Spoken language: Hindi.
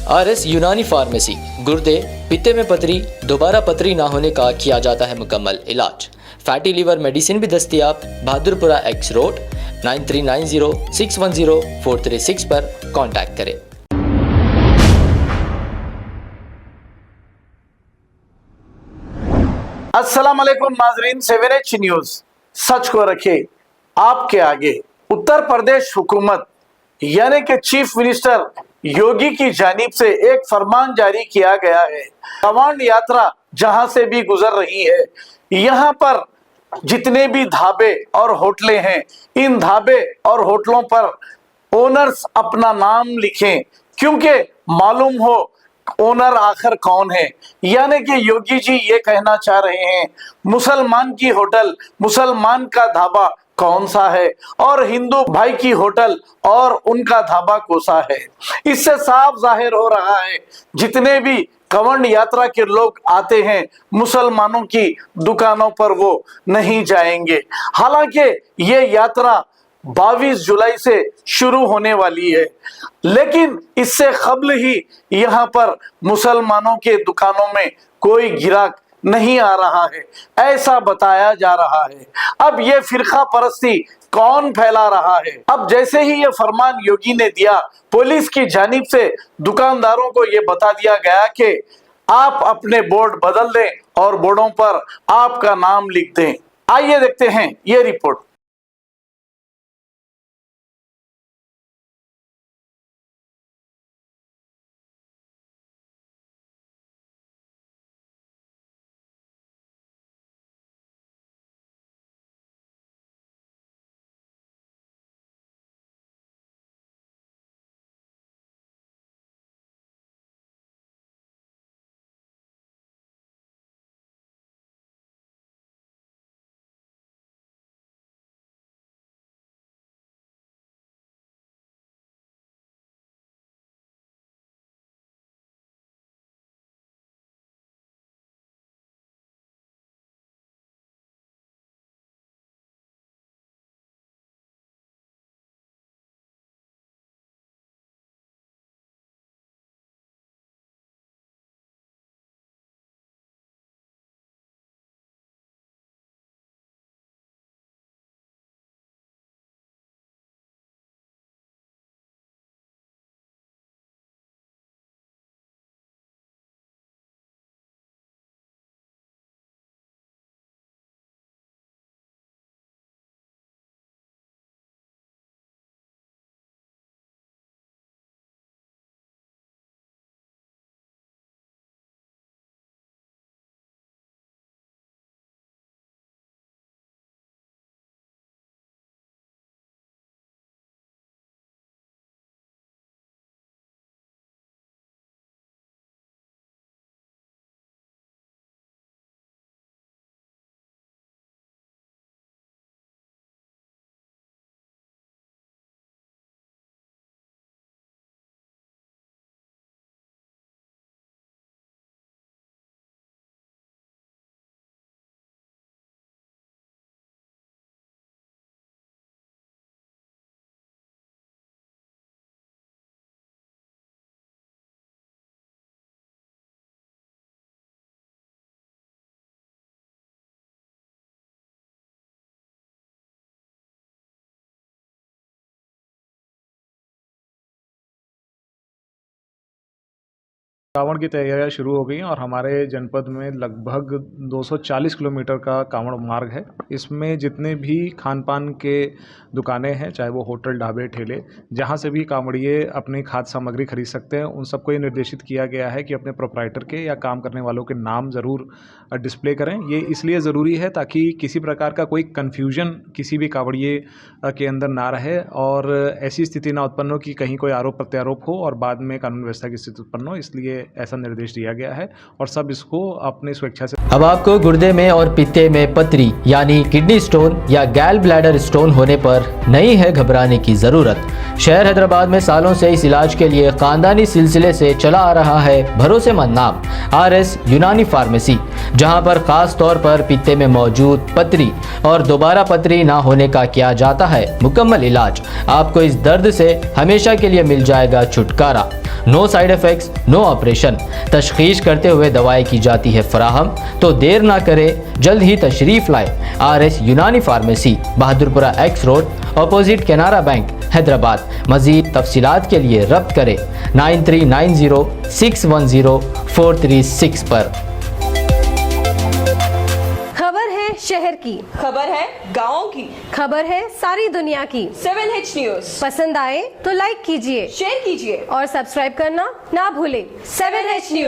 RS यूनानी फार्मेसी, गुर्दे, पित्ते में पथरी, दोबारा पथरी ना होने का किया जाता है मुकम्मल इलाज। फैटी लीवर मेडिसिन भी दस्तियाब। बहादुरपुरा X रोड 9390610436 पर कांटेक्ट करें। अस्सलाम वालेकुम नाजरीन, 7H न्यूज सच को रखे आपके आगे। उत्तर प्रदेश हुकूमत यानी कि चीफ मिनिस्टर योगी की जानिब से एक फरमान जारी किया गया है। कांवड़ यात्रा जहां से भी गुजर रही है, यहाँ पर जितने भी ढाबे और होटलें हैं, इन ढाबे और होटलों पर ओनर्स अपना नाम लिखें, क्योंकि मालूम हो ओनर आखिर कौन है। यानी कि योगी जी ये कहना चाह रहे हैं मुसलमान की होटल, मुसलमान का ढाबा कौन सा है और हिंदू भाई की होटल और उनका ढाबा कौन सा है। इससे साफ जाहिर हो रहा है जितने भी कांवड़ यात्रा के लोग आते हैं, मुसलमानों की दुकानों पर वो नहीं जाएंगे। हालांकि ये यात्रा 22 जुलाई से शुरू होने वाली है, लेकिन इससे कबल ही यहाँ पर मुसलमानों के दुकानों में कोई गिराक नहीं आ रहा है, ऐसा बताया जा रहा है। अब ये फिरका परस्ती कौन फैला रहा है? अब जैसे ही ये फरमान योगी ने दिया, पुलिस की जानिब से दुकानदारों को ये बता दिया गया कि आप अपने बोर्ड बदल दें और बोर्डों पर आपका नाम लिख दें। आइए देखते हैं ये रिपोर्ट। कांवड़ की तैयारियां शुरू हो गई हैं और हमारे जनपद में लगभग 240 किलोमीटर का कांवड़ मार्ग है। इसमें जितने भी खान पान के दुकानें हैं, चाहे वो होटल, ढाबे, ठेले, जहां से भी कांवड़िए अपनी खाद्य सामग्री खरीद सकते हैं, उन सबको ये निर्देशित किया गया है कि अपने प्रोप्राइटर के या काम करने वालों के नाम ज़रूर डिस्प्ले करें। ये इसलिए ज़रूरी है ताकि किसी प्रकार का कोई कन्फ्यूजन किसी भी कांवड़िए के अंदर ना रहे और ऐसी स्थिति ना उत्पन्न हो कि कहीं कोई आरोप प्रत्यारोप हो और बाद में कानून व्यवस्था की स्थिति उत्पन्न हो। इसलिए ऐसा निर्देश दिया गया है और सब इसको अपनी स्वेच्छा से। अब आपको गुर्दे में और पित्ते में पथरी यानी किडनी स्टोन या गैल ब्लैडर स्टोन होने पर नहीं है घबराने की जरूरत। शहर हैदराबाद में सालों से इस इलाज के लिए खानदानी सिलसिले से चला आ रहा है भरोसेमंद नाम RS यूनानी फार्मेसी। जहां पर खास तौर पर पित्ते में मौजूद पथरी और दोबारा पथरी ना होने का किया जाता है मुकम्मल इलाज। आपको इस दर्द से हमेशा के लिए मिल जाएगा छुटकारा। No side effects, no operation. तशखीस करते हुए दवाएं की जाती है फराहम। तो देर ना करें, जल्द ही तशरीफ़ लाए RS यूनानी pharmacy, Bahadurpura X road, opposite Canara bank, Hyderabad. मज़ीद तफसीलात के लिए रब्त करें 9390610436 पर। खबर है शहर की, खबर है गाँव की, खबर है सारी दुनिया की। 7H न्यूज पसंद आए तो लाइक कीजिए, शेयर कीजिए और सब्सक्राइब करना ना भूलें। 7H news.